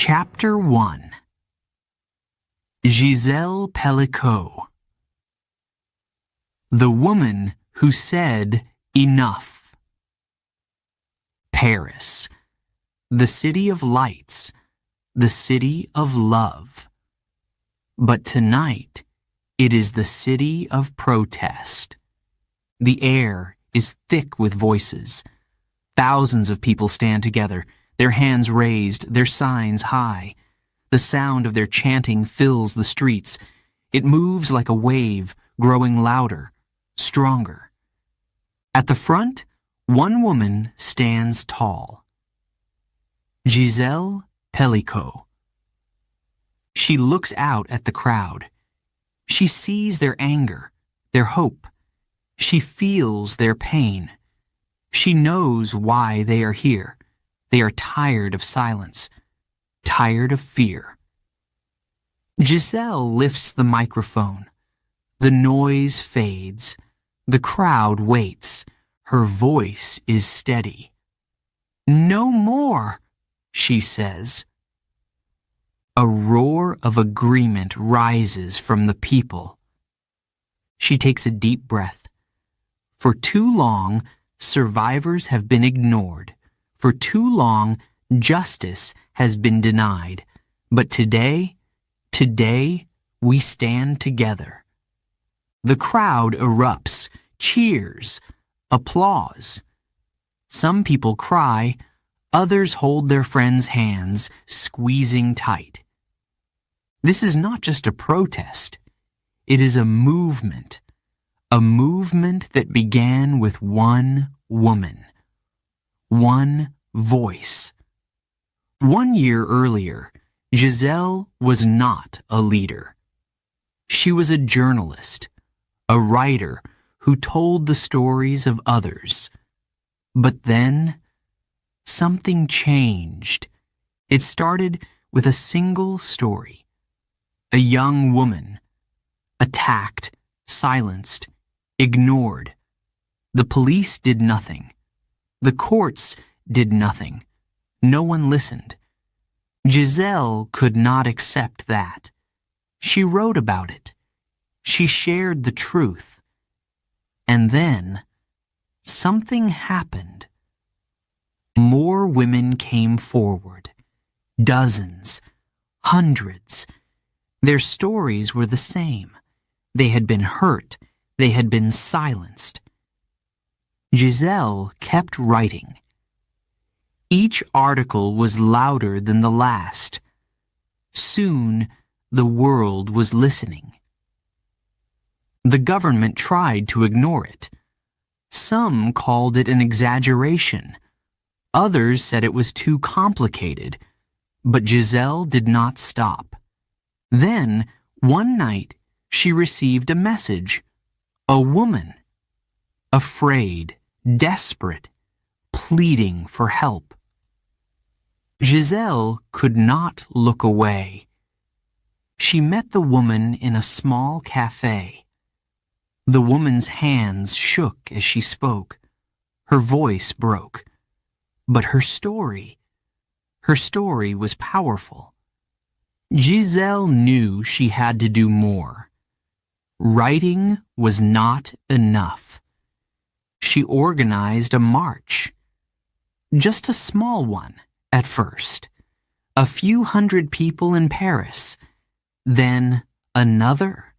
Chapter 1. Gisèle Pellicot. The woman who said enough. Paris, the city of lights, the city of love. But tonight, it is the city of protest. The air is thick with voices. Thousands of people stand together, their hands raised, their signs high. The sound of their chanting fills the streets. It moves like a wave, growing louder, stronger. At the front, one woman stands tall. Gisèle Pellicot. She looks out at the crowd. She sees their anger, their hope. She feels their pain. She knows why they are here. They are tired of silence, tired of fear. Gisèle lifts the microphone. The noise fades. The crowd waits. Her voice is steady. "No more," she says. A roar of agreement rises from the people. She takes a deep breath. For too long, survivors have been ignored. For too long, justice has been denied. But today, we stand together. The crowd erupts, cheers, applause. Some people cry, others hold their friends' hands, squeezing tight. This is not just a protest. It is a movement that began with one woman. One voice. 1 year earlier, Gisèle was not a leader. She was a journalist, a writer who told the stories of others. But then, something changed. It started with a single story. A young woman, attacked, silenced, ignored. The police did nothing. The courts did nothing. No one listened. Gisèle could not accept that. She wrote about it. She shared the truth. And then, something happened. More women came forward. Dozens, hundreds. Their stories were the same. They had been hurt. They had been silenced. Gisèle kept writing. Each article was louder than the last. Soon, the world was listening. The government tried to ignore it. Some called it an exaggeration. Others said it was too complicated. But Gisèle did not stop. Then, one night, she received a message. A woman. Afraid, desperate, pleading for help. Gisèle could not look away. She met the woman in a small cafe. The woman's hands shook as she spoke. Her voice broke. But her story was powerful. Gisèle knew she had to do more. Writing was not enough. She organized a march. Just a small one at first. A few hundred people in Paris. Then another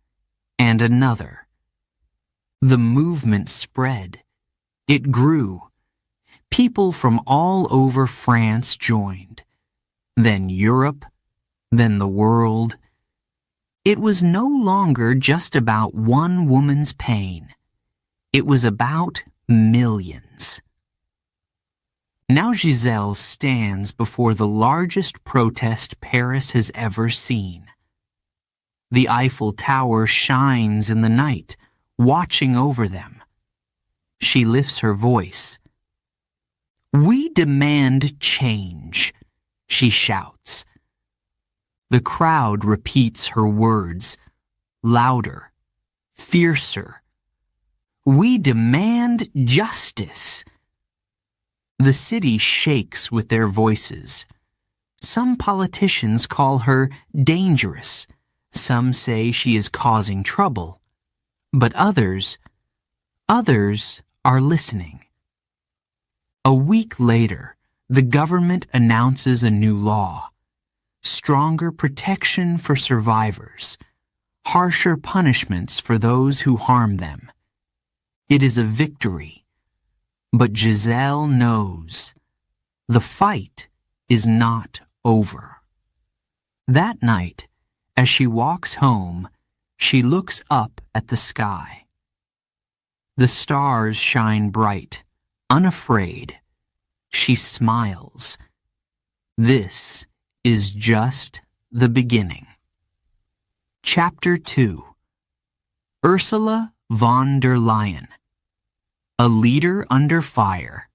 and another. The movement spread. It grew. People from all over France joined. Then Europe, then the world. It was no longer just about one woman's pain. It was about millions. Now Gisèle stands before the largest protest Paris has ever seen. The Eiffel Tower shines in the night, watching over them. She lifts her voice. "We demand change," she shouts. The crowd repeats her words, louder, fiercer. "We demand justice." The city shakes with their voices. Some politicians call her dangerous. Some say she is causing trouble. But others are listening. A week later, the government announces a new law. Stronger protection for survivors. Harsher punishments for those who harm them. It is a victory. But Giselle knows the fight is not over. That night, as she walks home, she looks up at the sky. The stars shine bright, unafraid. She smiles. This is just the beginning. Chapter 2. Ursula von der Leyen. A leader under fire.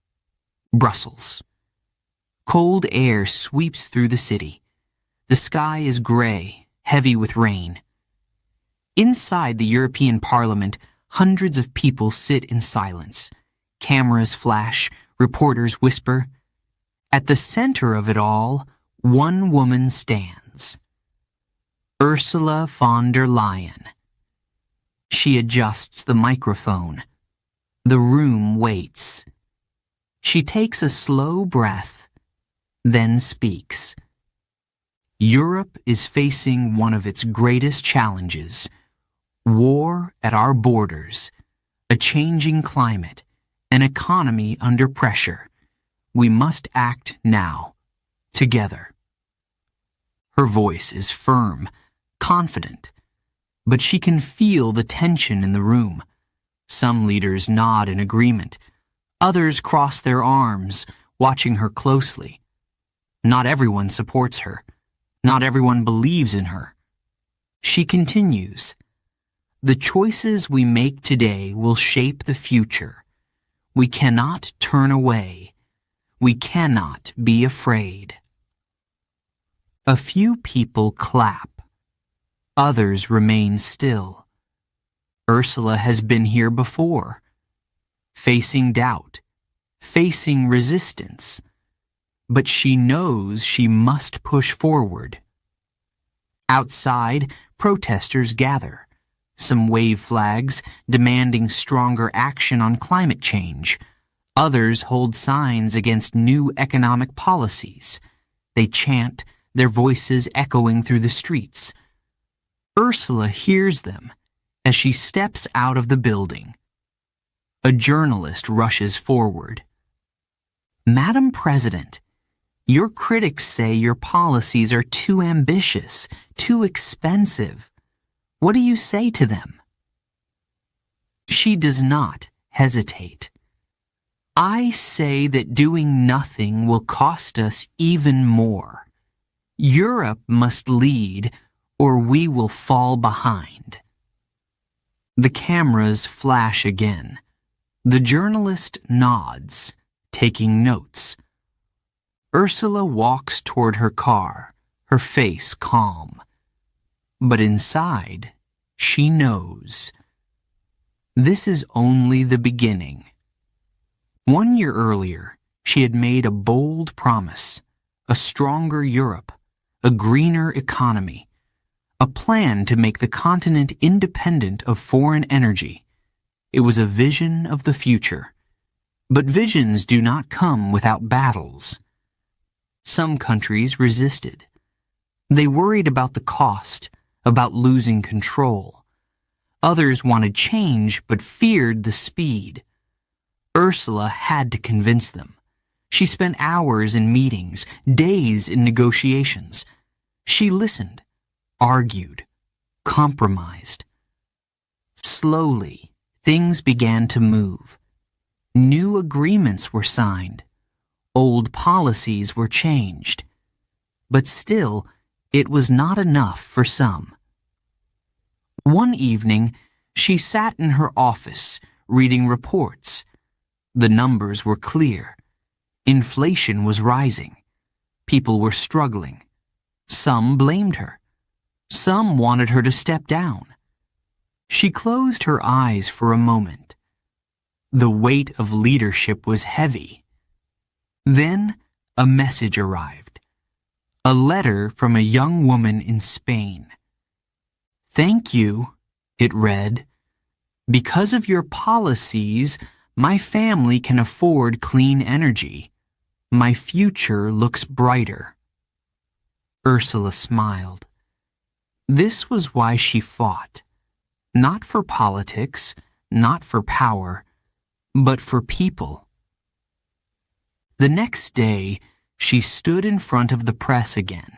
Brussels. Cold air sweeps through the city. The sky is gray, heavy with rain. Inside the European Parliament, hundreds of people sit in silence. Cameras flash, reporters whisper. At the center of it all, one woman stands. Ursula von der Leyen. She adjusts the microphone. The room waits. She takes a slow breath, then speaks. Europe is facing one of its greatest challenges. War at our borders, a changing climate, an economy under pressure. We must act now, together. Her voice is firm, confident, but she can feel the tension in the room. Some leaders nod in agreement. Others cross their arms, watching her closely. Not everyone supports her. Not everyone believes in her. She continues. The choices we make today will shape the future. We cannot turn away. We cannot be afraid. A few people clap. Others remain still. Ursula has been here before, facing doubt, facing resistance, but she knows she must push forward. Outside, protesters gather. Some wave flags demanding stronger action on climate change. Others hold signs against new economic policies. They chant, their voices echoing through the streets. Ursula hears them as she steps out of the building. A journalist rushes forward. Madam President, your critics say your policies are too ambitious, too expensive. What do you say to them? She does not hesitate. I say that doing nothing will cost us even more. Europe must lead, or we will fall behind. The cameras flash again. The journalist nods, taking notes. Ursula walks toward her car, her face calm. But inside, she knows. This is only the beginning. 1 year earlier, she had made a bold promise, a stronger Europe, a greener economy, a plan to make the continent independent of foreign energy. It was a vision of the future. But visions do not come without battles. Some countries resisted. They worried about the cost, about losing control. Others wanted change but feared the speed. Ursula had to convince them. She spent hours in meetings, days in negotiations. She listened, argued, compromised. Slowly, things began to move. New agreements were signed. Old policies were changed. But still, it was not enough for some. One evening, she sat in her office, reading reports. The numbers were clear. Inflation was rising. People were struggling. Some blamed her. Some wanted her to step down. She closed her eyes for a moment. The weight of leadership was heavy. Then a message arrived. A letter from a young woman in Spain. "Thank you," it read. "Because of your policies, my family can afford clean energy. My future looks brighter." Ursula smiled. This was why she fought. Not for politics, not for power, but for people. The next day, she stood in front of the press again.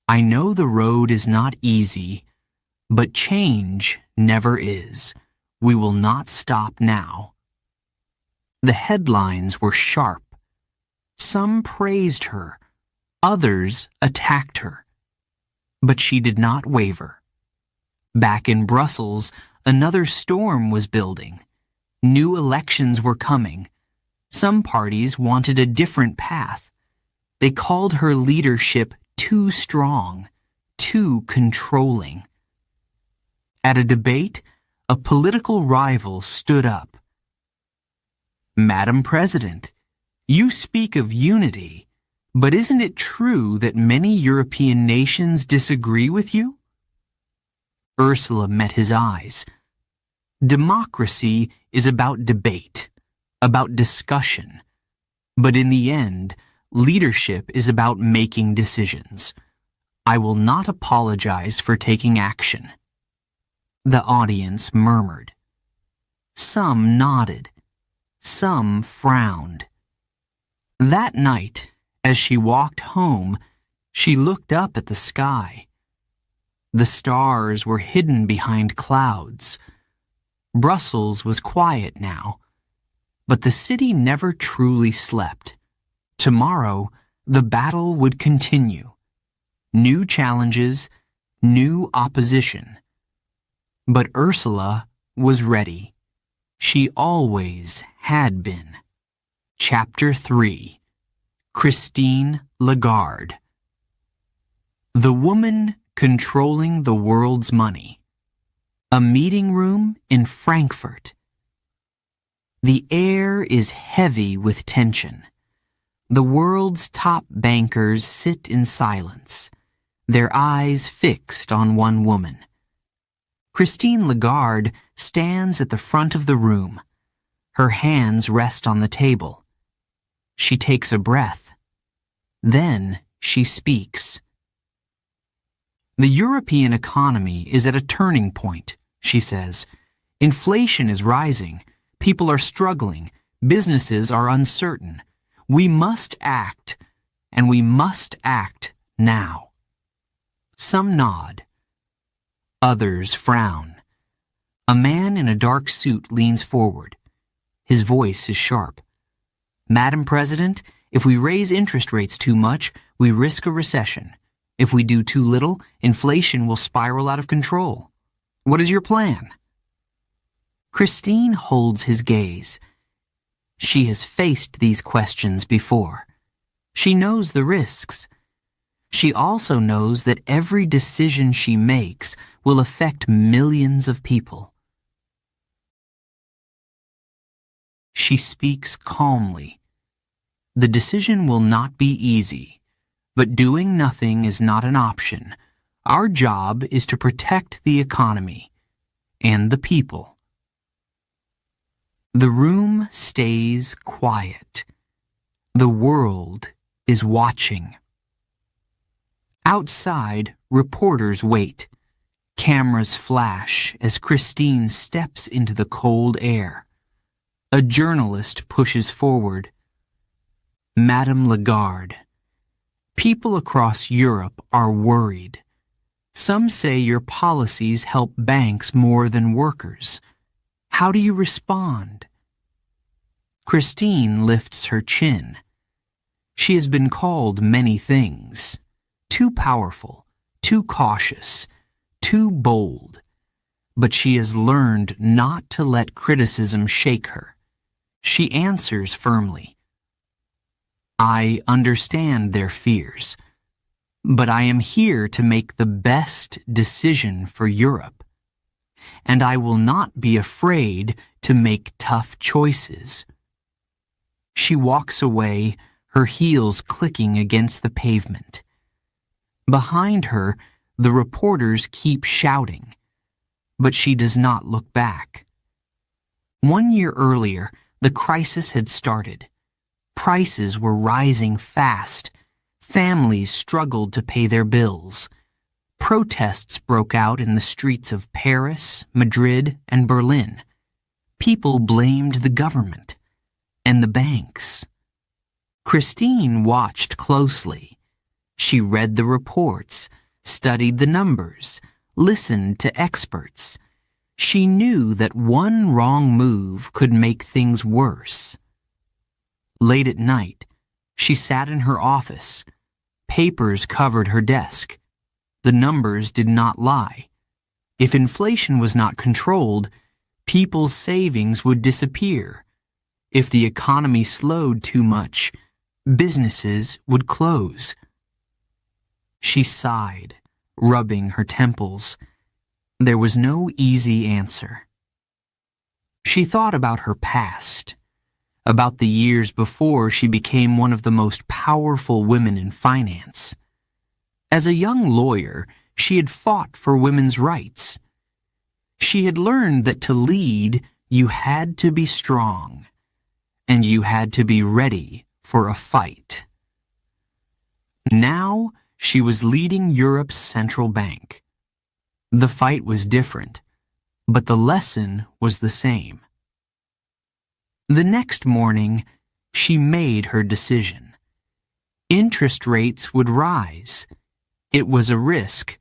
"I know the road is not easy, but change never is. We will not stop now." The headlines were sharp. Some praised her, others attacked her. But she did not waver. Back in Brussels, another storm was building. New elections were coming. Some parties wanted a different path. They called her leadership too strong, too controlling. At a debate, a political rival stood up. "Madam President, you speak of unity, but isn't it true that many European nations disagree with you?" Ursula met his eyes. Democracy is about debate, about discussion. But in the end, leadership is about making decisions. I will not apologize for taking action. The audience murmured. Some nodded. Some frowned. That night, as she walked home, she looked up at the sky. The stars were hidden behind clouds. Brussels was quiet now, but the city never truly slept. Tomorrow, the battle would continue. New challenges, new opposition. But Ursula was ready. She always had been. Chapter 3. Christine Lagarde. The woman controlling the world's money. A meeting room in Frankfurt. The air is heavy with tension. The world's top bankers sit in silence, their eyes fixed on one woman. Christine Lagarde stands at the front of the room. Her hands rest on the table. She takes a breath. Then she speaks. The European economy is at a turning point, she says. Inflation is rising. People are struggling. Businesses are uncertain. We must act, and we must act now. Some nod. Others frown. A man in a dark suit leans forward. His voice is sharp. Madam President, if we raise interest rates too much, we risk a recession. If we do too little, inflation will spiral out of control. What is your plan? Christine holds his gaze. She has faced these questions before. She knows the risks. She also knows that every decision she makes will affect millions of people. She speaks calmly. The decision will not be easy, but doing nothing is not an option. Our job is to protect the economy and the people. The room stays quiet. The world is watching. Outside, reporters wait. Cameras flash as Christine steps into the cold air. A journalist pushes forward. Madame Lagarde. People across Europe are worried. Some say your policies help banks more than workers. How do you respond? Christine lifts her chin. She has been called many things. Too powerful, too cautious, too bold. But she has learned not to let criticism shake her. She answers firmly. I understand their fears, but I am here to make the best decision for Europe. And I will not be afraid to make tough choices. She walks away, her heels clicking against the pavement. Behind her, the reporters keep shouting, but she does not look back. 1 year earlier, the crisis had started. Prices were rising fast. Families struggled to pay their bills. Protests broke out in the streets of Paris, Madrid, and Berlin. People blamed the government and the banks. Christine watched closely. She read the reports, studied the numbers, listened to experts. She knew that one wrong move could make things worse. Late at night, she sat in her office. Papers covered her desk. The numbers did not lie. If inflation was not controlled, people's savings would disappear. If the economy slowed too much, businesses would close. She sighed, rubbing her temples. There was no easy answer. She thought about her past, about the years before she became one of the most powerful women in finance. As a young lawyer, she had fought for women's rights. She had learned that to lead, you had to be strong, and you had to be ready for a fight. Now, she was leading Europe's central bank. The fight was different, but the lesson was the same. The next morning, she made her decision. Interest rates would rise. It was a risk,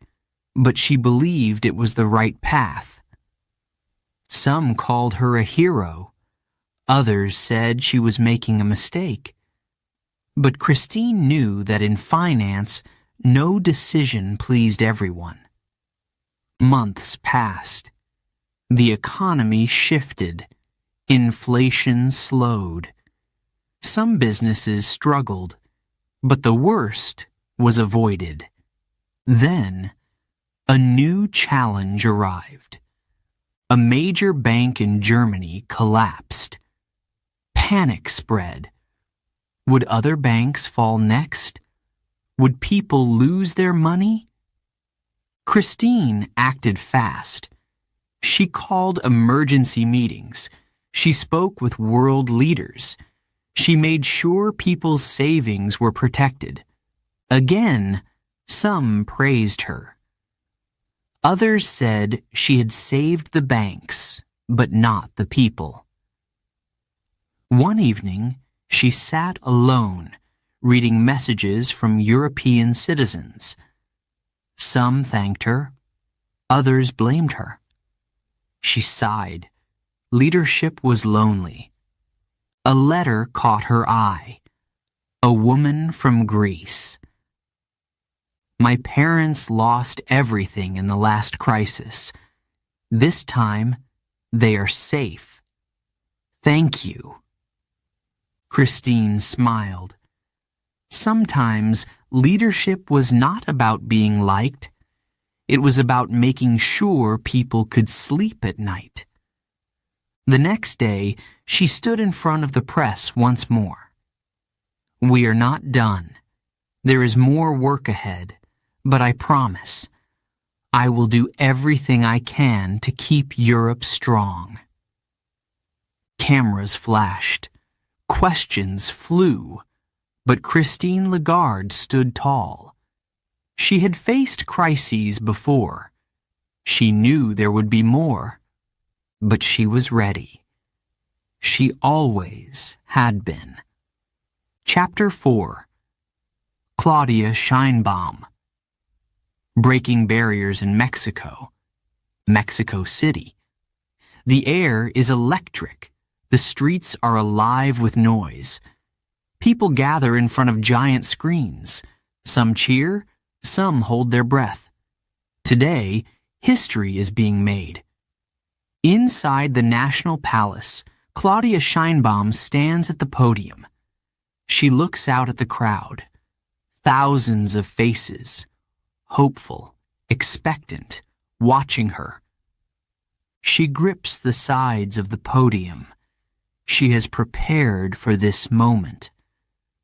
but she believed it was the right path. Some called her a hero. Others said she was making a mistake. But Christine knew that in finance, no decision pleased everyone. Months passed. The economy shifted. Inflation slowed. Some businesses struggled, but the worst was avoided. Then, a new challenge arrived. A major bank in Germany collapsed. Panic spread. Would other banks fall next? Would people lose their money? Christine acted fast. She called emergency meetings. She spoke with world leaders. She made sure people's savings were protected. Again, some praised her. Others said she had saved the banks, but not the people. One evening, she sat alone, reading messages from European citizens. Some thanked her, others blamed her. She sighed. Leadership was lonely. A letter caught her eye. A woman from Greece. My parents lost everything in the last crisis. This time, they are safe. Thank you. Christine smiled. Sometimes leadership was not about being liked. It was about making sure people could sleep at night. The next day, she stood in front of the press once more. We are not done. There is more work ahead, but I promise, I will do everything I can to keep Europe strong. Cameras flashed. Questions flew. But Christine Lagarde stood tall. She had faced crises before. She knew there would be more. But she was ready. She always had been. Chapter 4. Claudia Scheinbaum. Breaking barriers in Mexico. Mexico City. The air is electric. The streets are alive with noise. People gather in front of giant screens. Some cheer, some hold their breath. Today, history is being made. Inside the National Palace, Claudia Scheinbaum stands at the podium. She looks out at the crowd. Thousands of faces, hopeful, expectant, watching her. She grips the sides of the podium. She has prepared for this moment.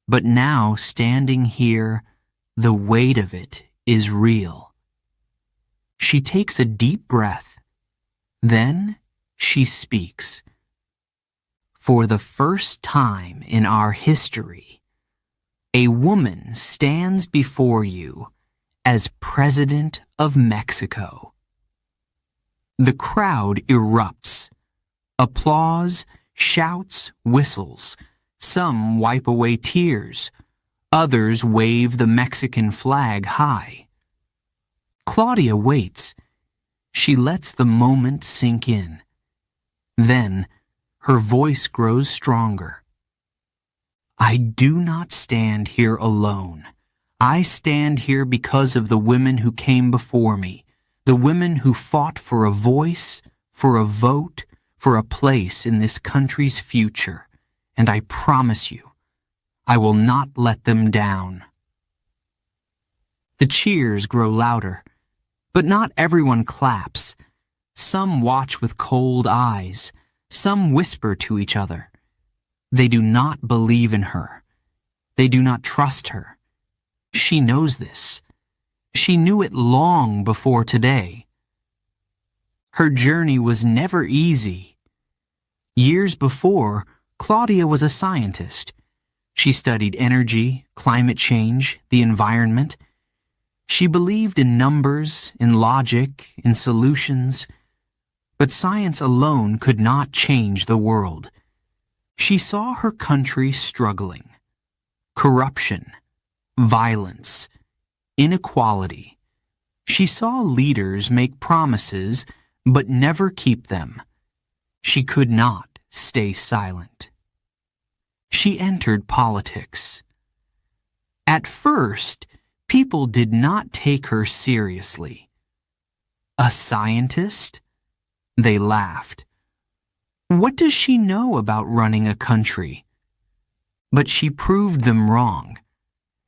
But now, standing here, the weight of it is real. She takes a deep breath. Then she speaks. For the first time in our history, a woman stands before you as President of Mexico. The crowd erupts. Applause, shouts, whistles. Some wipe away tears. Others wave the Mexican flag high. Claudia waits. She lets the moment sink in. Then, her voice grows stronger. I do not stand here alone. I stand here because of the women who came before me, the women who fought for a voice, for a vote, for a place in this country's future, and I promise you, I will not let them down. The cheers grow louder, but not everyone claps. Some watch with cold eyes. Some whisper to each other. They do not believe in her. They do not trust her. She knows this. She knew it long before today. Her journey was never easy. Years before, Claudia was a scientist. She studied energy, climate change, the environment. She believed in numbers, in logic, in solutions. But science alone could not change the world. She saw her country struggling. Corruption, violence, inequality. She saw leaders make promises but never keep them. She could not stay silent. She entered politics. At first, people did not take her seriously. A scientist? They laughed. What does she know about running a country? But she proved them wrong.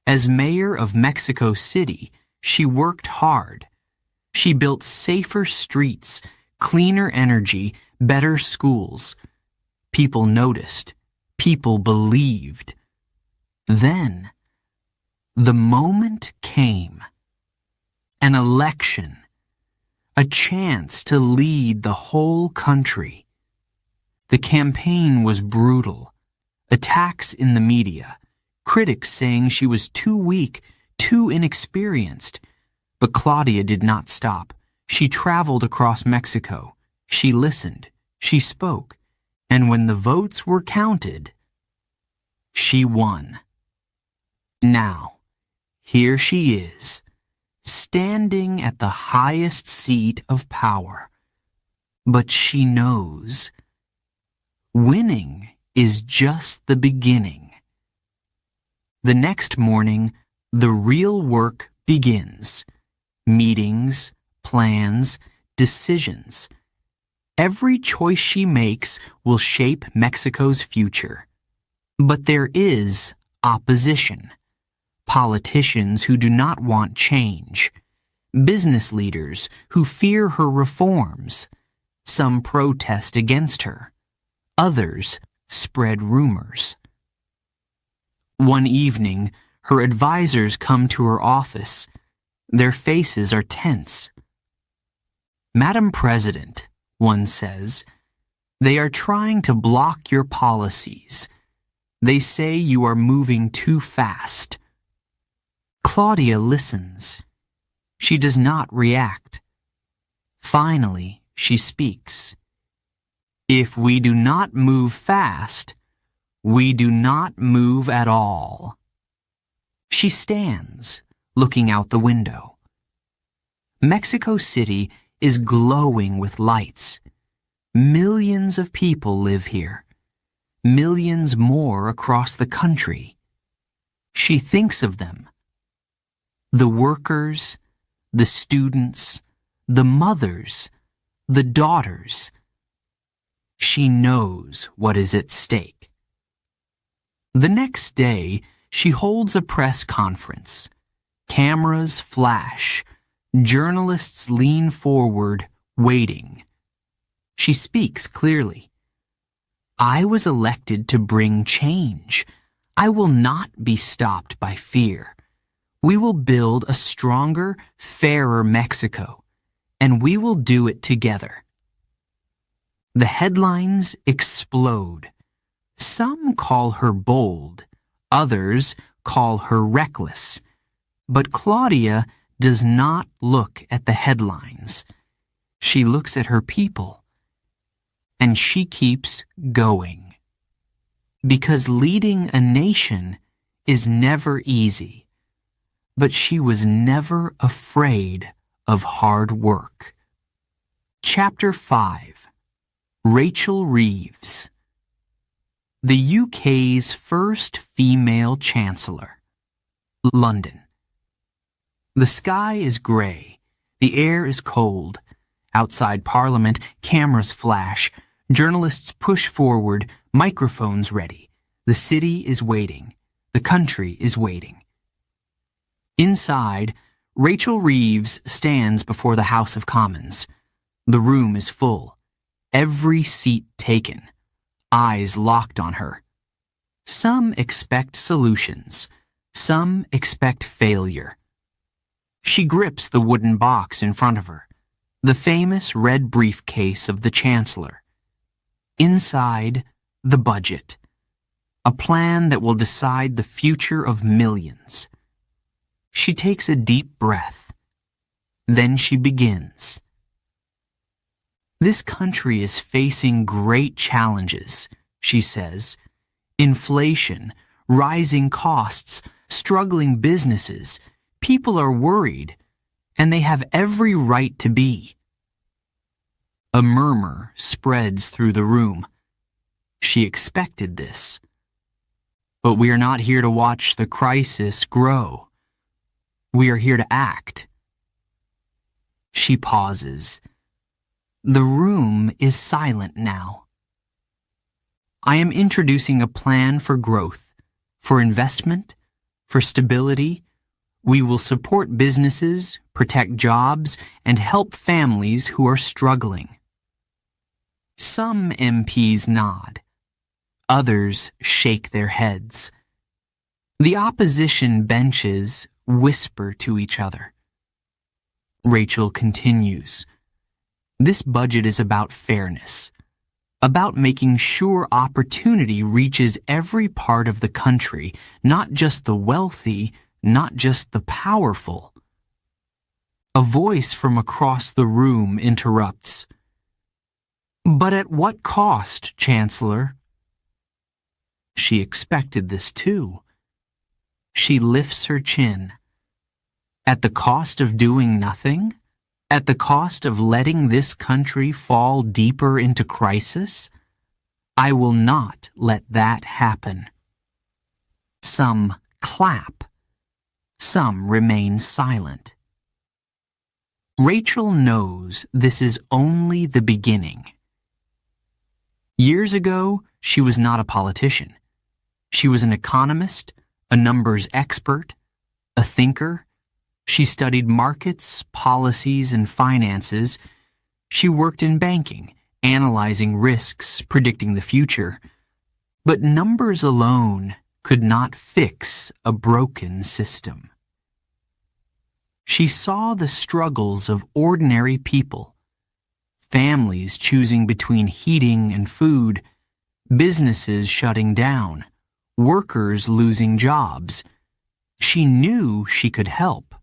As mayor of Mexico City, she worked hard. She built safer streets, cleaner energy, better schools. People noticed. People believed. Then, the moment came. An election. A chance to lead the whole country. The campaign was brutal. Attacks in the media. Critics saying she was too weak, too inexperienced. But Claudia did not stop. She traveled across Mexico. She listened. She spoke. And when the votes were counted, she won. Now, here she is, standing at the highest seat of power. But she knows winning is just the beginning. The next morning, the real work begins. Meetings, plans, decisions. Every choice she makes will shape Mexico's future. But there is opposition. Politicians who do not want change. Business leaders who fear her reforms. Some protest against her. Others spread rumors. One evening, her advisors come to her office. Their faces are tense. Madam President, one says, they are trying to block your policies. They say you are moving too fast. Claudia listens. She does not react. Finally, she speaks. If we do not move fast, we do not move at all. She stands, looking out the window. Mexico City is glowing with lights. Millions of people live here. Millions more across the country. She thinks of them. The workers, the students, the mothers, the daughters. She knows what is at stake. The next day, she holds a press conference. Cameras flash. Journalists lean forward, waiting. She speaks clearly. I was elected to bring change. I will not be stopped by fear. We will build a stronger, fairer Mexico, and we will do it together. The headlines explode. Some call her bold, others call her reckless. But Claudia does not look at the headlines. She looks at her people, and she keeps going. Because leading a nation is never easy, but she was never afraid of hard work. Chapter 5. Rachel Reeves. The UK's first female chancellor. London. The sky is grey. The air is cold. Outside Parliament, cameras flash. Journalists push forward, microphones ready. The city is waiting. The country is waiting. Inside, Rachel Reeves stands before the House of Commons. The room is full. Every seat taken. Eyes locked on her. Some expect solutions. Some expect failure. She grips the wooden box in front of her, the famous red briefcase of the Chancellor. Inside, the budget. A plan that will decide the future of millions. She takes a deep breath. Then she begins. This country is facing great challenges, she says. Inflation, rising costs, struggling businesses. People are worried, and they have every right to be. A murmur spreads through the room. She expected this. But we are not here to watch the crisis grow. We are here to act. She pauses. The room is silent now. I am introducing a plan for growth, for investment, for stability. We will support businesses, protect jobs, and help families who are struggling. Some MPs nod. Others shake their heads. The opposition benches whisper to each other. Rachel continues. This budget is about fairness, about making sure opportunity reaches every part of the country, not just the wealthy, not just the powerful. A voice from across the room interrupts. But at what cost, Chancellor? She expected this too. She lifts her chin. At the cost of doing nothing? At the cost of letting this country fall deeper into crisis? I will not let that happen. Some clap. Some remain silent. Rachel knows this is only the beginning. Years ago, she was not a politician. She was an economist, a numbers expert, a thinker. She studied markets, policies, and finances. She worked in banking, analyzing risks, predicting the future. But numbers alone could not fix a broken system. She saw the struggles of ordinary people, families choosing between heating and food, businesses shutting down, workers losing jobs. She knew she could help,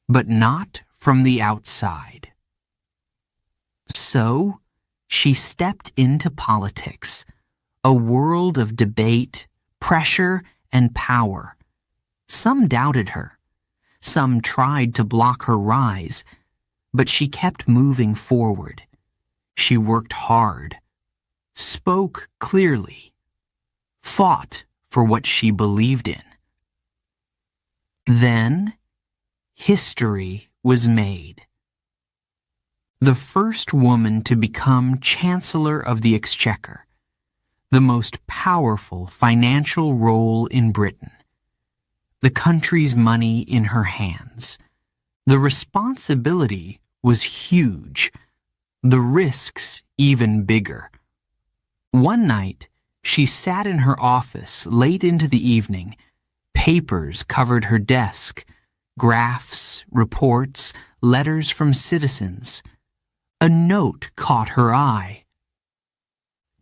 but not from the outside. So, she stepped into politics, a world of debate, pressure, and power. Some doubted her. Some tried to block her rise, but she kept moving forward. She worked hard, spoke clearly, fought for what she believed in. Then, history was made. The first woman to become Chancellor of the Exchequer, the most powerful financial role in Britain. The country's money in her hands. The responsibility was huge, the risks even bigger. One night, she sat in her office late into the evening, Papers covered her desk, graphs, reports, letters from citizens. A note caught her eye.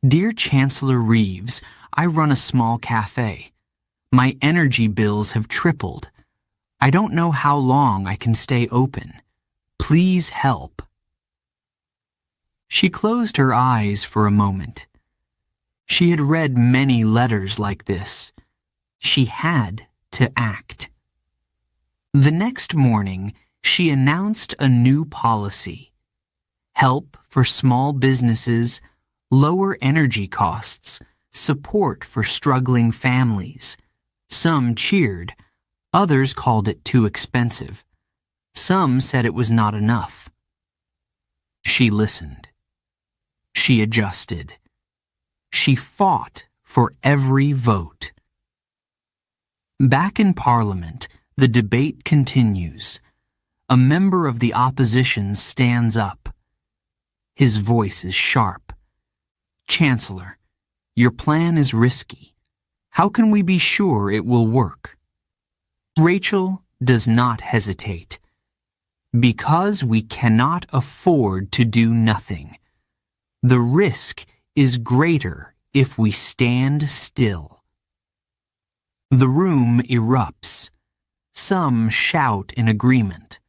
Dear Chancellor Reeves, I run a small cafe. My energy bills have tripled. I don't know how long I can stay open. Please help. She closed her eyes for a moment. She had read many letters like this. She had to act. The next morning, she announced a new policy. Help for small businesses, lower energy costs, support for struggling families. Some cheered. Others called it too expensive. Some said it was not enough. She listened. She adjusted. She fought for every vote. Back in Parliament, the debate continues. A member of the opposition stands up. His voice is sharp. Chancellor, your plan is risky. How can we be sure it will work? Rachel does not hesitate. Because we cannot afford to do nothing. The risk is greater if we stand still. The room erupts. Some shout in agreement.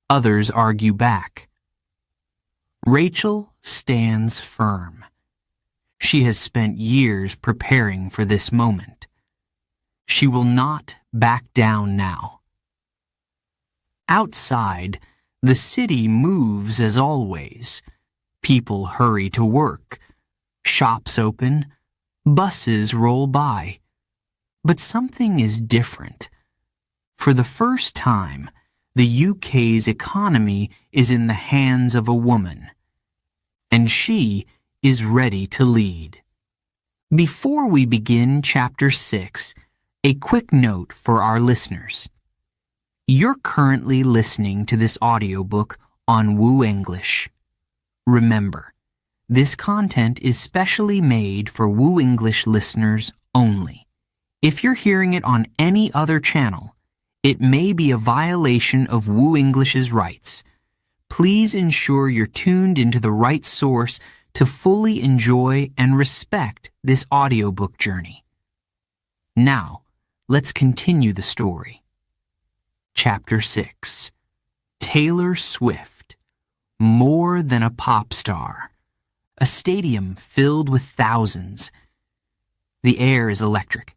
Others argue back. Rachel stands firm. She has spent years preparing for this moment. She will not back down now. Outside, the city moves as always. People hurry to work. Shops open. Buses roll by. But something is different. For the first time, the UK's economy is in the hands of a woman. And she is ready to lead. Before we begin Chapter 6, a quick note for our listeners. You're currently listening to this audiobook on WooEnglish. Remember, this content is specially made for WooEnglish listeners only. If you're hearing it on any other channel, it may be a violation of WooEnglish's rights. Please ensure you're tuned into the right source to fully enjoy and respect this audiobook journey. Now, let's continue the story. Chapter 6. Taylor Swift. More than a pop star. A stadium filled with thousands. The air is electric.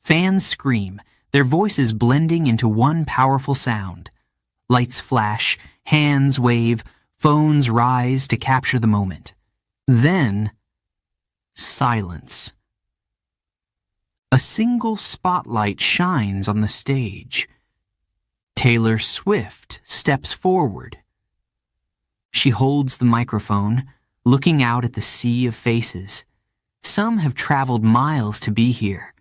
Fans scream, their voices blending into one powerful sound. Lights flash, hands wave, phones rise to capture the moment. Then, silence. A single spotlight shines on the stage. Taylor Swift steps forward. She holds the microphone, looking out at the sea of faces. Some have traveled miles to be here.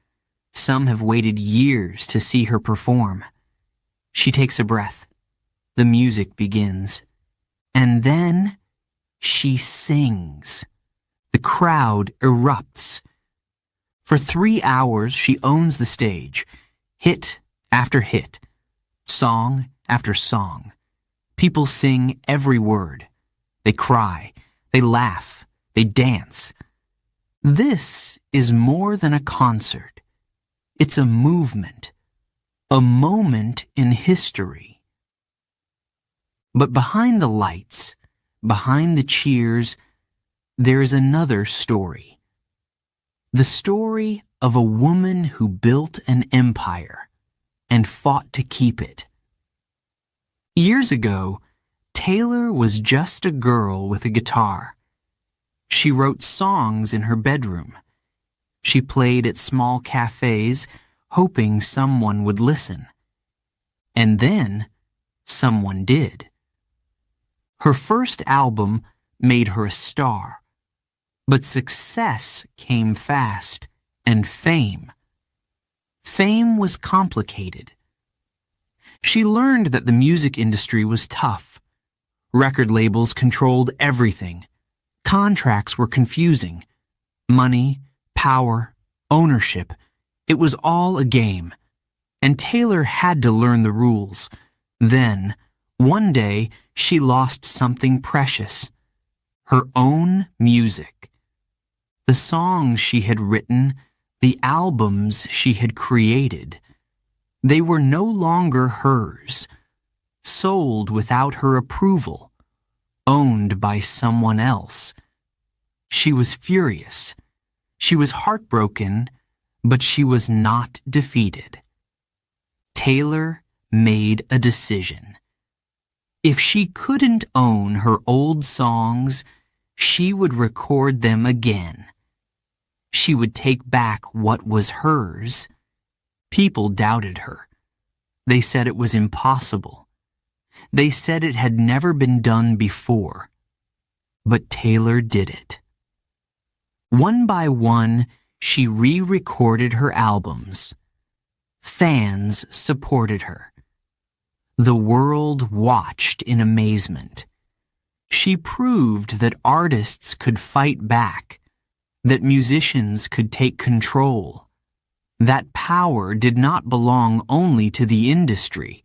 Some have waited years to see her perform. She takes a breath. The music begins. And then she sings. The crowd erupts. For 3 hours, she owns the stage, hit after hit, song after song. People sing every word. They cry, they laugh, they dance. This is more than a concert. It's a movement, a moment in history. But behind the lights, behind the cheers, there is another story. The story of a woman who built an empire and fought to keep it. Years ago, Taylor was just a girl with a guitar. She wrote songs in her bedroom. She played at small cafes, hoping someone would listen. And then, someone did. Her first album made her a star. But success came fast, and fame. Fame was complicated. She learned that the music industry was tough. Record labels controlled everything. Contracts were confusing. Money, power, ownership, it was all a game. and Taylor had to learn the rules. Then, one day, she lost something precious: her own music. The songs she had written, the albums she had created, they were no longer hers, sold without her approval, owned by someone else. She was furious. She was heartbroken, but she was not defeated. Taylor made a decision. If she couldn't own her old songs, she would record them again. She would take back what was hers. People doubted her. They said it was impossible. They said it had never been done before. But Taylor did it. One by one, she re-recorded her albums. Fans supported her. The world watched in amazement. She proved that artists could fight back, that musicians could take control. That power did not belong only to the industry.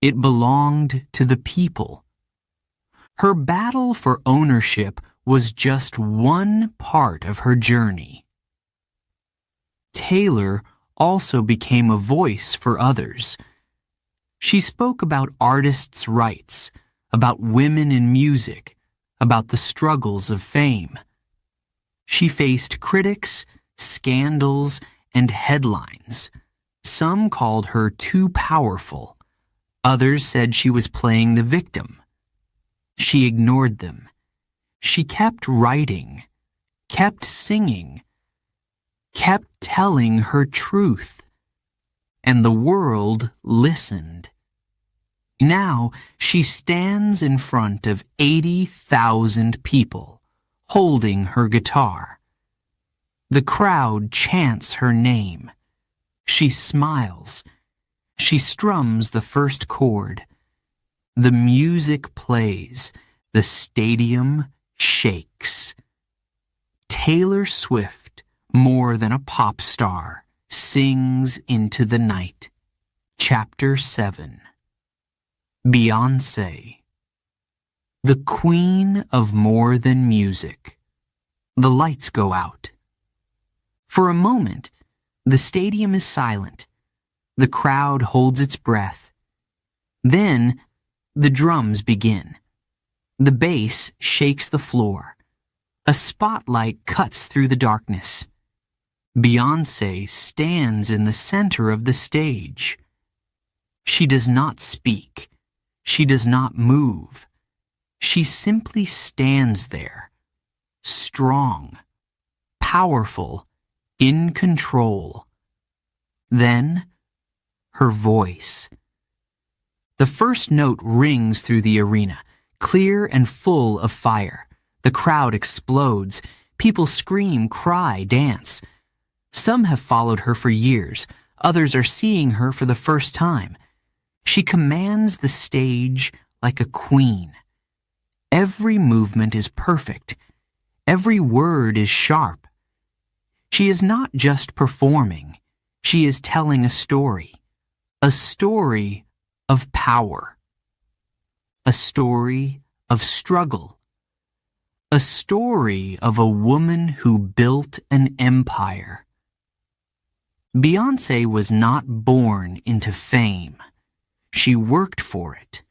It belonged to the people. Her battle for ownership was just one part of her journey. Taylor also became a voice for others. She spoke about artists' rights, about women in music, about the struggles of fame. She faced critics, scandals, and headlines. Some called her too powerful. Others said she was playing the victim. She ignored them. She kept writing, kept singing, kept telling her truth. And the world listened. Now she stands in front of 80,000 people, holding her guitar. The crowd chants her name. She smiles. She strums the first chord. The music plays. The stadium shakes. Taylor Swift, more than a pop star, sings into the night. Chapter 7. Beyoncé. The queen of more than music. The lights go out. For a moment, the stadium is silent. The crowd holds its breath. Then, the drums begin. The bass shakes the floor. A spotlight cuts through the darkness. Beyoncé stands in the center of the stage. She does not speak. She does not move. She simply stands there, strong, powerful, in control. Then, her voice. The first note rings through the arena, clear and full of fire. The crowd explodes. People scream, cry, dance. Some have followed her for years. Others are seeing her for the first time. She commands the stage like a queen. Every movement is perfect. Every word is sharp. She is not just performing. She is telling a story of power, a story of struggle, a story of a woman who built an empire. Beyoncé was not born into fame. She worked for it,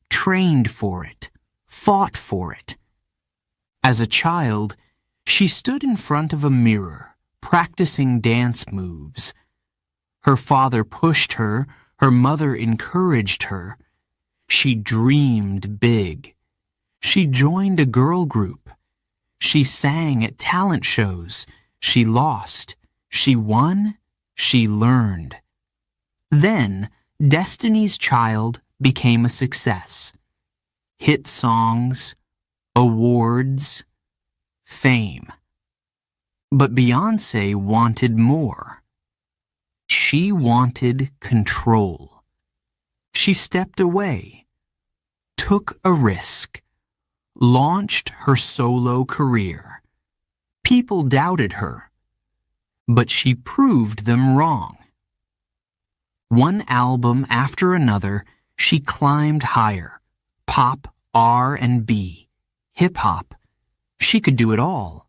trained for it, fought for it. As a child, she stood in front of a mirror, practicing dance moves. Her father pushed her, her mother encouraged her. She dreamed big. She joined a girl group. She sang at talent shows. She lost. She won. She learned. Then, Destiny's Child became a success. Hit songs, awards, fame. But Beyoncé wanted more. She wanted control. She stepped away, took a risk, launched her solo career. People doubted her, but she proved them wrong. One album after another, she climbed higher. Pop, R&B, hip-hop. She could do it all.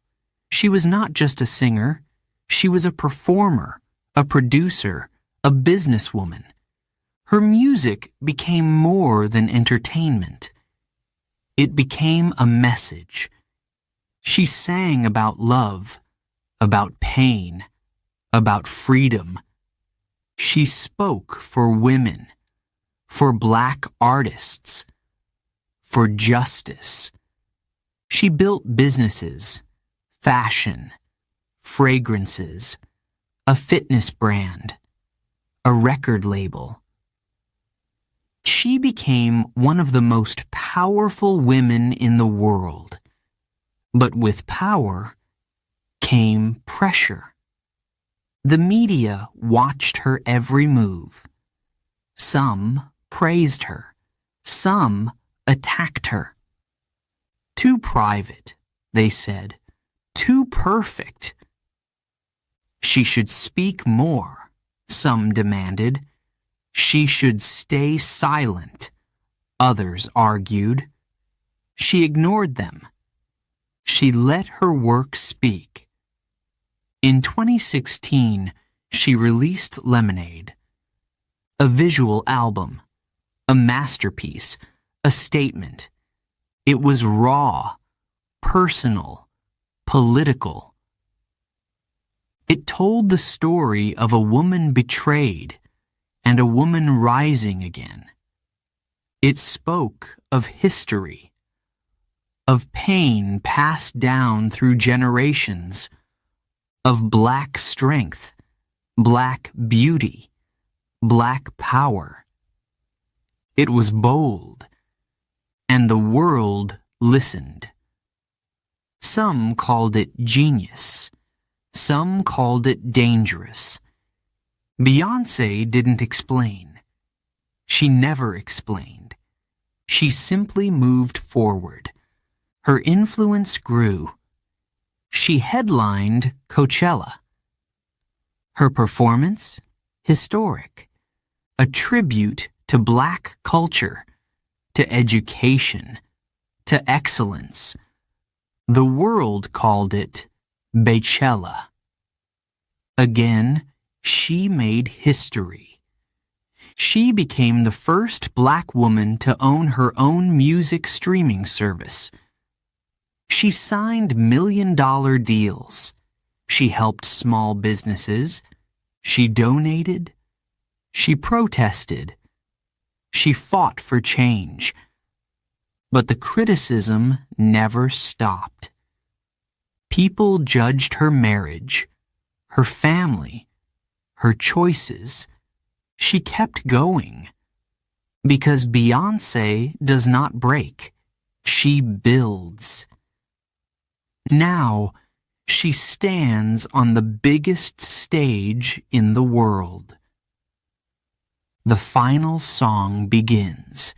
She was not just a singer. She was a performer, a producer, a businesswoman. Her music became more than entertainment. It became a message. She sang about love, about pain, about freedom. She spoke for women, for Black artists, for justice. She built businesses, fashion, fragrances, a fitness brand, a record label. She became one of the most powerful women in the world. But with power came pressure. The media watched her every move. Some praised her. Some attacked her. Too private, they said. Too perfect. She should speak more, some demanded. She should stay silent, others argued. She ignored them. She let her work speak. In 2016, she released Lemonade, a visual album, a masterpiece, a statement. It was raw, personal, political. It told the story of a woman betrayed and a woman rising again. It spoke of history, of pain passed down through generations, of Black strength, Black beauty, Black power. It was bold, and the world listened. Some called it genius. Some called it dangerous. Beyoncé didn't explain. She never explained. She simply moved forward. Her influence grew. She headlined Coachella. Her performance, historic, a tribute to Black culture, to education, to excellence. The world called it Beychella. Again, she made history. She became the first Black woman to own her own music streaming service. She signed million-dollar deals. She helped small businesses. She donated. She protested. She fought for change. But the criticism never stopped. People judged her marriage, her family, her choices. She kept going. Because Beyoncé does not break. She builds. Now, she stands on the biggest stage in the world. The final song begins.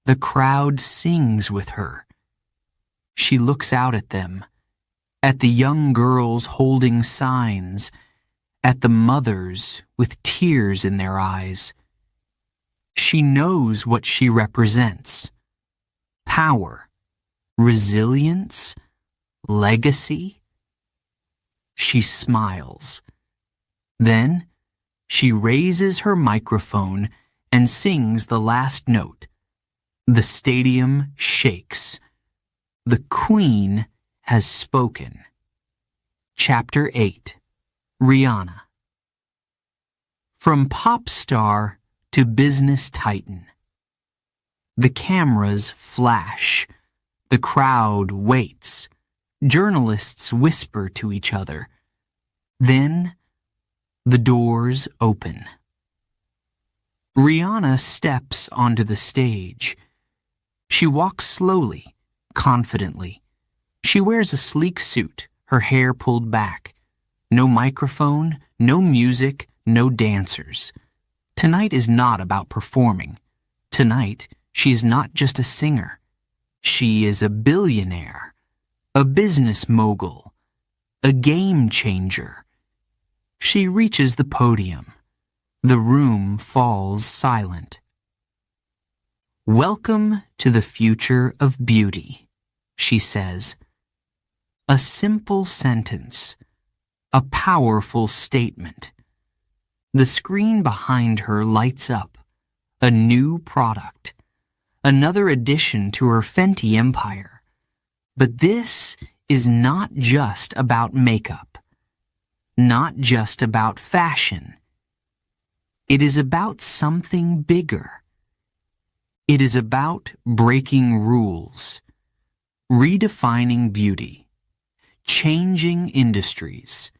The crowd sings with her. She looks out at them, at the young girls holding signs, at the mothers with tears in their eyes. She knows what she represents. Power, resilience, legacy. She smiles. Then she raises her microphone and sings the last note. The stadium shakes. The Queen has spoken. Chapter 8. Rihanna. From pop star to business titan. The cameras flash. The crowd waits. Journalists whisper to each other. Then, the doors open. Rihanna steps onto the stage. She walks slowly, confidently. She wears a sleek suit, her hair pulled back. No microphone, no music, no dancers. Tonight is not about performing. Tonight, she is not just a singer. She is a billionaire, a business mogul, a game changer. She reaches the podium. The room falls silent. "Welcome to the future of beauty," she says. A simple sentence, a powerful statement. The screen behind her lights up. A new product. Another addition to her Fenty empire. But this is not just about makeup. Not just about fashion. It is about something bigger. It is about breaking rules, redefining beauty, changing industries.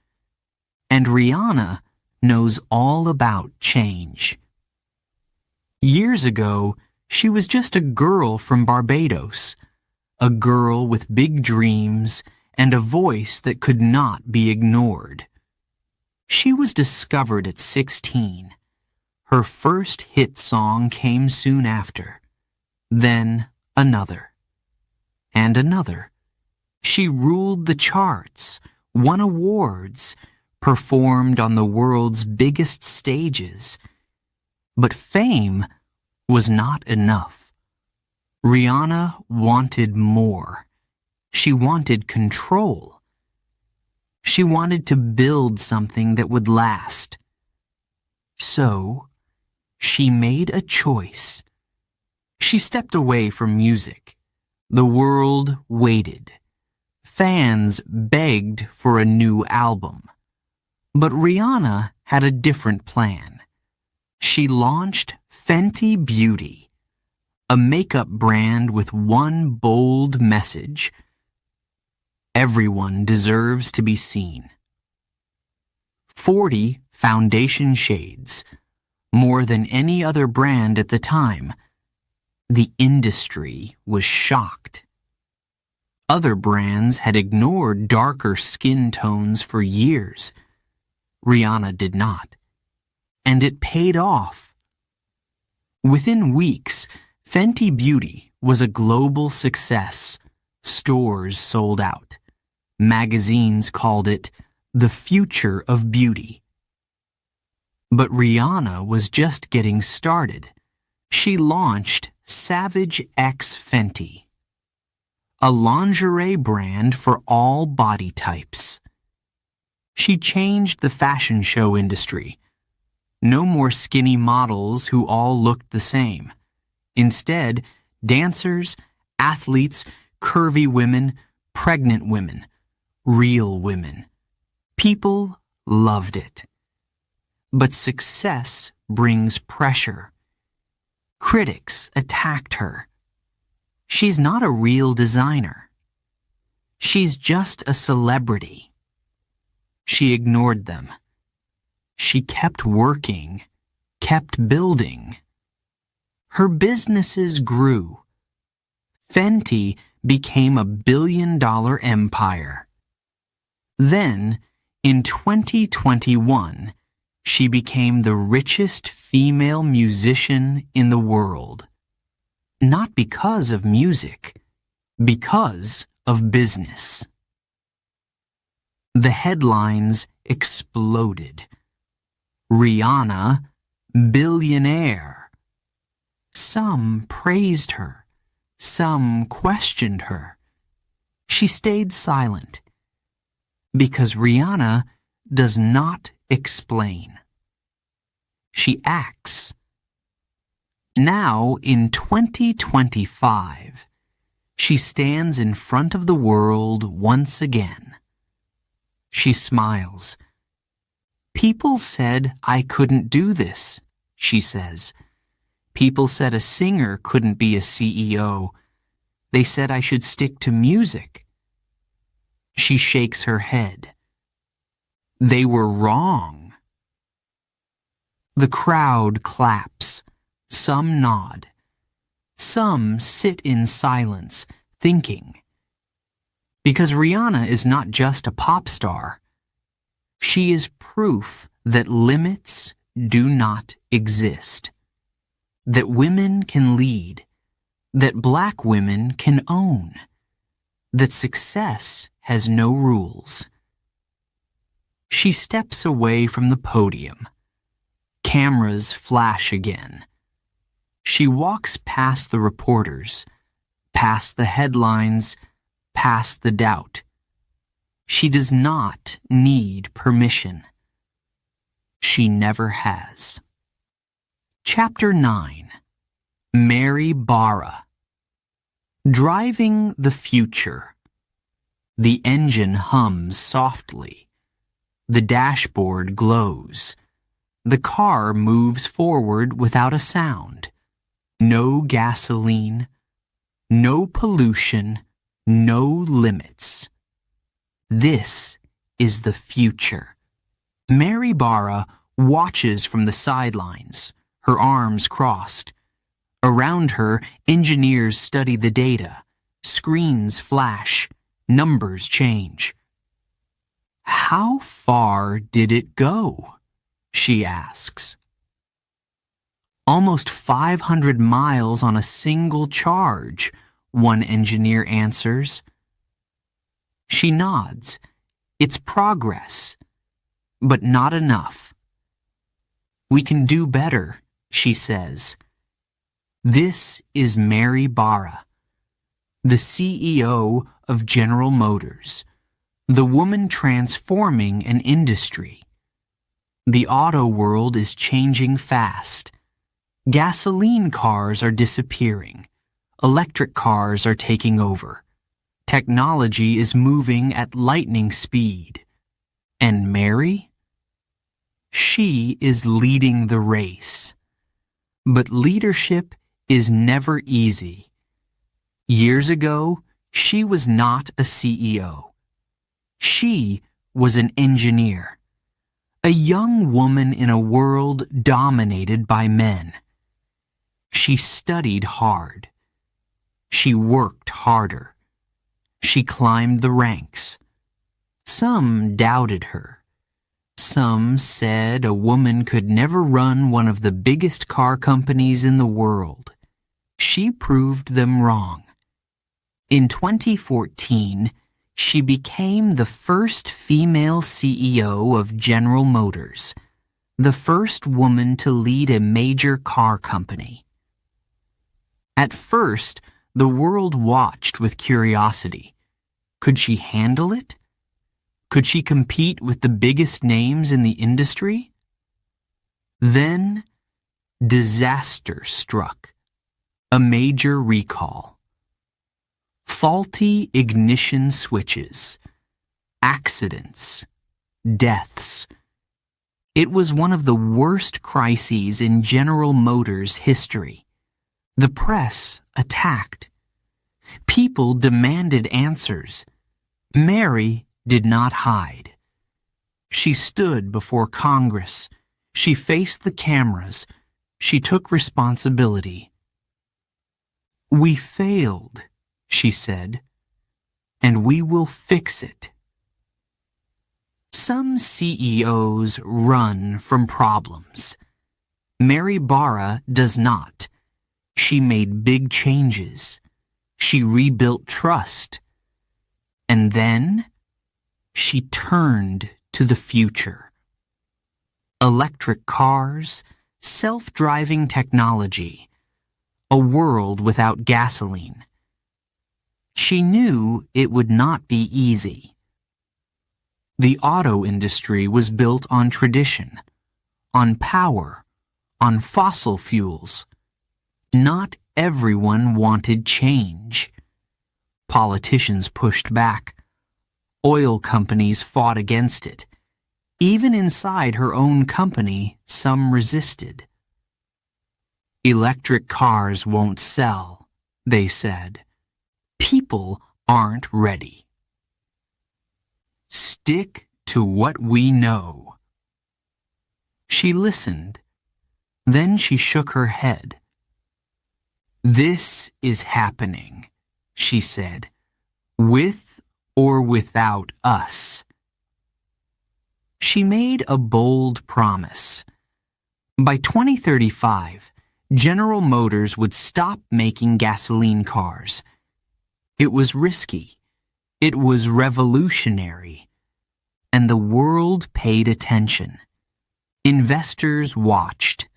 And Rihanna knows all about change. Years ago, she was just a girl from Barbados, a girl with big dreams and a voice that could not be ignored. She was discovered at 16. Her first hit song came soon after. Then another. And another. She ruled the charts, won awards, performed on the world's biggest stages. But fame was not enough. Rihanna wanted more. She wanted control. She wanted to build something that would last. So, she made a choice. She stepped away from music. The world waited. Fans begged for a new album. But Rihanna had a different plan. She launched Fenty Beauty, a makeup brand with one bold message. Everyone deserves to be seen. 40 foundation shades, more than any other brand at the time. The industry was shocked. Other brands had ignored darker skin tones for years. Rihanna did not. And it paid off. Within weeks, Fenty Beauty was a global success. Stores sold out. Magazines called it the future of beauty. But Rihanna was just getting started. She launched Savage X Fenty, a lingerie brand for all body types. She changed the fashion show industry. No more skinny models who all looked the same. Instead, dancers, athletes, curvy women, pregnant women, real women. People loved it. But success brings pressure. Critics attacked her. She's not a real designer. She's just a celebrity. She ignored them. She kept working, kept building. Her businesses grew. Fenty became a billion-dollar empire. Then, in 2021, she became the richest female musician in the world. Not because of music, because of business. The headlines exploded. Rihanna, billionaire. Some praised her. Some questioned her. She stayed silent. Because Rihanna does not explain. She acts. Now, in 2025, she stands in front of the world once again. She smiles. People said I couldn't do this, she says. People said a singer couldn't be a CEO. They said I should stick to music. She shakes her head. They were wrong. The crowd claps. Some nod. Some sit in silence, thinking. Because Rihanna is not just a pop star. She is proof that limits do not exist. That women can lead. That black women can own. That success has no rules. She steps away from the podium. Cameras flash again. She walks past the reporters, past the headlines, past the doubt. She does not need permission. She never has. Chapter 9. Mary Barra. Driving the future. The engine hums softly. The dashboard glows. The car moves forward without a sound. No gasoline, no pollution, no limits. This is the future. Mary Barra watches from the sidelines, her arms crossed. Around her, engineers study the data. Screens flash, numbers change. How far did it go? She asks. Almost 500 miles on a single charge, one engineer answers. She nods. It's progress, but not enough. We can do better, she says. This is Mary Barra, the CEO of General Motors, the woman transforming an industry. The auto world is changing fast. Gasoline cars are disappearing. Electric cars are taking over. Technology is moving at lightning speed. And Mary? She is leading the race. But leadership is never easy. Years ago, she was not a CEO. She was an engineer. A young woman in a world dominated by men. She studied hard. She worked harder. She climbed the ranks. Some doubted her. Some said a woman could never run one of the biggest car companies in the world. She proved them wrong. In 2014, she became the first female CEO of General Motors, the first woman to lead a major car company. At first, the world watched with curiosity. Could she handle it? Could she compete with the biggest names in the industry? Then, disaster struck. A major recall. Faulty ignition switches. Accidents. Deaths. It was one of the worst crises in General Motors' history. The press attacked. People demanded answers. Mary did not hide. She stood before Congress. She faced the cameras. She took responsibility. We failed, she said, and we will fix it. Some CEOs run from problems. Mary Barra does not. She made big changes. She rebuilt trust. And then she turned to the future. Electric cars, self-driving technology, a world without gasoline. She knew it would not be easy. The auto industry was built on tradition, on power, on fossil fuels. Not everyone wanted change. Politicians pushed back. Oil companies fought against it. Even inside her own company, some resisted. Electric cars won't sell, they said. People aren't ready. Stick to what we know. She listened. Then she shook her head. This is happening, she said, with or without us. She made a bold promise. By 2035, General Motors would stop making gasoline cars. It was risky. It was revolutionary. And the world paid attention. Investors watched.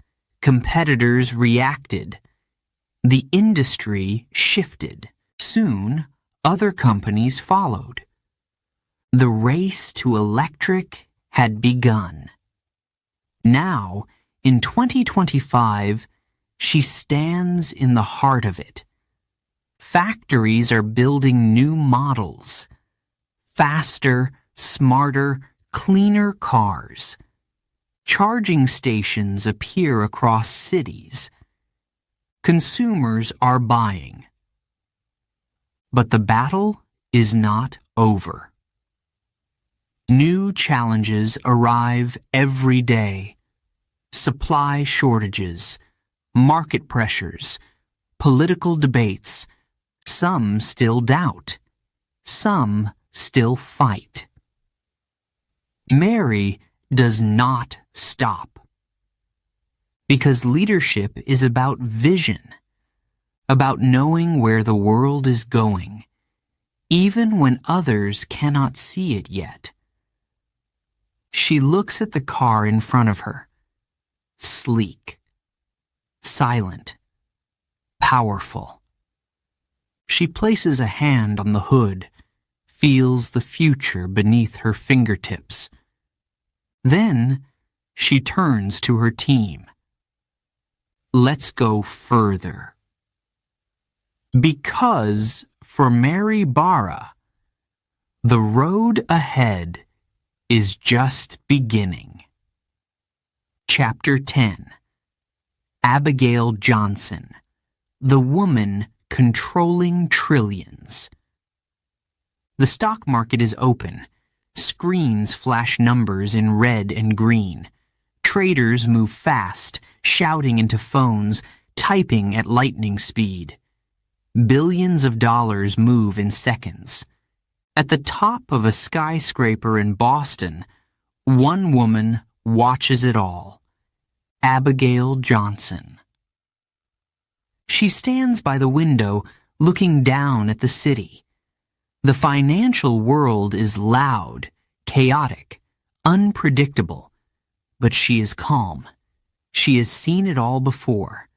Competitors reacted. The industry shifted. Soon, other companies followed. The race to electric had begun. Now, in 2025, she stands in the heart of it. Factories are building new models. Faster, smarter, cleaner cars. Charging stations appear across cities. Consumers are buying. But the battle is not over. New challenges arrive every day. Supply shortages, market pressures, political debates. Some still doubt. Some still fight. Mary does not stop. Because leadership is about vision, about knowing where the world is going, even when others cannot see it yet. She looks at the car in front of her, sleek, silent, powerful. She places a hand on the hood, feels the future beneath her fingertips. Then she turns to her team. Let's go further. Because for Mary Barra, the road ahead is just beginning. Chapter 10. Abigail Johnson, the woman controlling trillions. The stock market is open. Screens flash numbers in red and green. Traders move fast, shouting into phones, typing at lightning speed. Billions of dollars move in seconds. At the top of a skyscraper in Boston, one woman watches it all. Abigail Johnson. She stands by the window, looking down at the city. The financial world is loud, chaotic, unpredictable, but she is calm. She has seen it all before.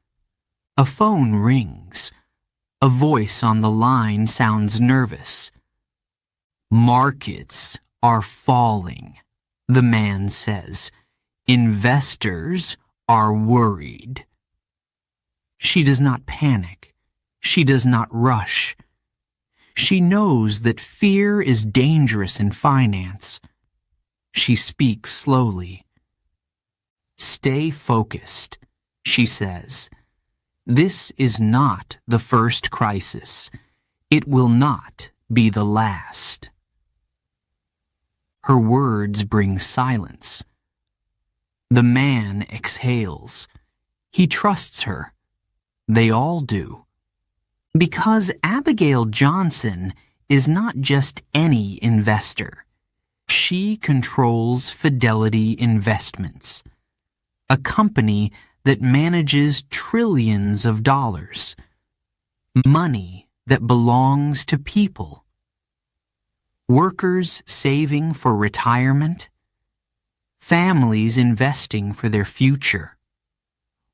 A phone rings. A voice on the line sounds nervous. Markets are falling, the man says. Investors are worried. She does not panic. She does not rush. She knows that fear is dangerous in finance. She speaks slowly. Stay focused, she says. This is not the first crisis. It will not be the last. Her words bring silence. The man exhales. He trusts her. They all do. Because Abigail Johnson is not just any investor. She controls Fidelity Investments, a company that manages trillions of dollars, money that belongs to people. Workers saving for retirement, families investing for their future.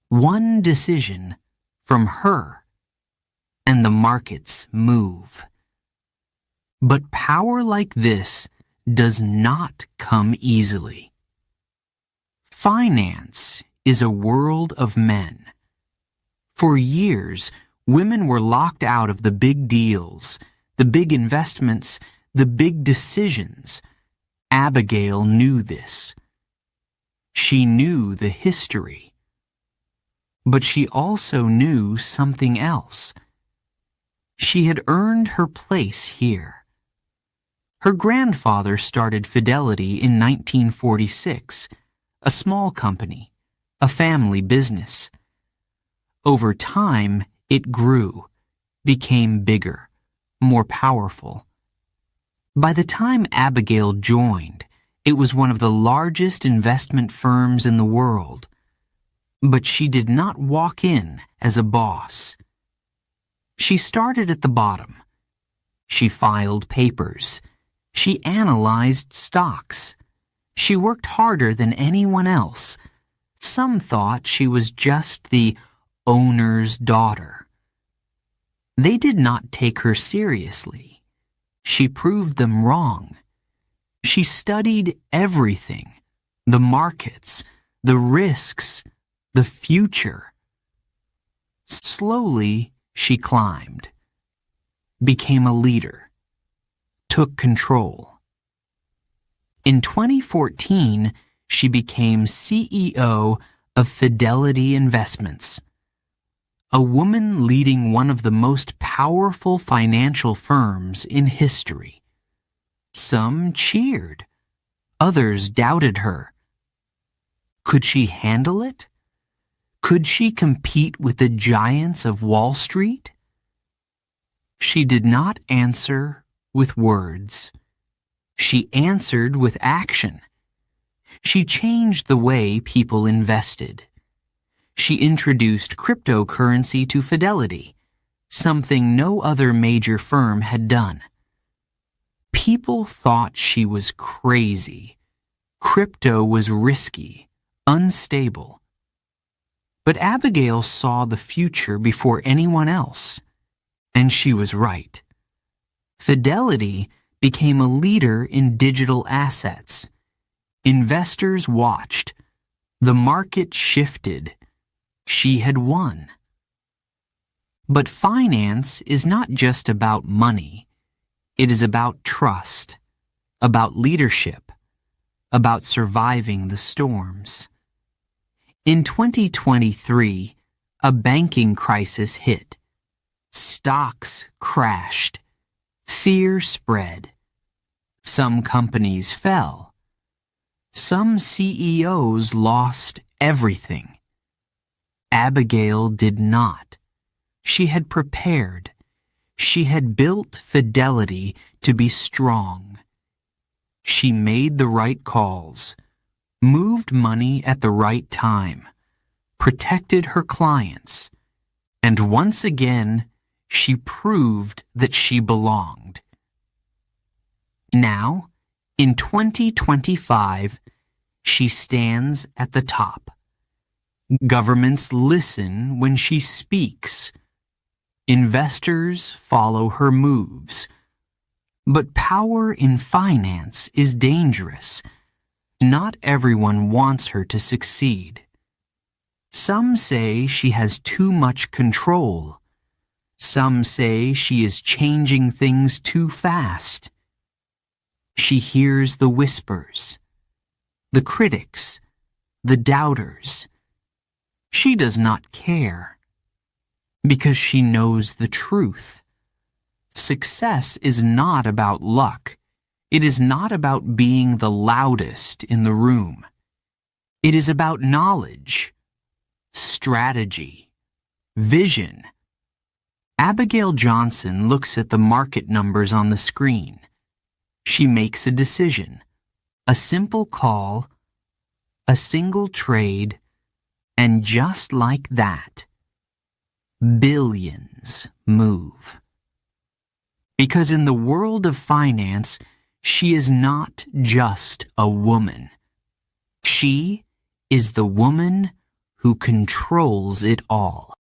One decision from her, and the markets move. But power like this does not come easily. Finance is a world of men. For years, women were locked out of the big deals, the big investments, the big decisions. Abigail knew this. She knew the history. But she also knew something else. She had earned her place here. Her grandfather started Fidelity in 1946, a small company, a family business. Over time, it grew, became bigger, more powerful. By the time Abigail joined, it was one of the largest investment firms in the world. But she did not walk in as a boss. She started at the bottom. She filed papers. She analyzed stocks. She worked harder than anyone else. Some thought she was just the owner's daughter. They did not take her seriously. She proved them wrong. She studied everything, the markets, the risks, the future. Slowly, she climbed, became a leader, took control. In 2014, she became CEO of Fidelity Investments, a woman leading one of the most powerful financial firms in history. Some cheered. Others doubted her. Could she handle it? Could she compete with the giants of Wall Street? She did not answer with words. She answered with action. She changed the way people invested. She introduced cryptocurrency to Fidelity, something no other major firm had done. People thought she was crazy. Crypto was risky, unstable. But Abigail saw the future before anyone else, and she was right. Fidelity became a leader in digital assets. Investors watched. The market shifted. She had won. But finance is not just about money. It is about trust, about leadership, about surviving the storms. In 2023, a banking crisis hit. Stocks crashed. Fear spread. Some companies fell. Some CEOs lost everything. Abigail did not. She had prepared. She had built Fidelity to be strong. She made the right calls, moved money at the right time, protected her clients, and once again, she proved that she belonged. Now, in 2025, she stands at the top. Governments listen when she speaks. Investors follow her moves. But power in finance is dangerous. Not everyone wants her to succeed. Some say she has too much control. Some say she is changing things too fast. She hears the whispers, the critics, the doubters. She does not care, because she knows the truth. Success is not about luck. It is not about being the loudest in the room. It is about knowledge, strategy, vision. Abigail Johnson looks at the market numbers on the screen. She makes a decision, a simple call, a single trade, and just like that, billions move. Because in the world of finance, she is not just a woman. She is the woman who controls it all.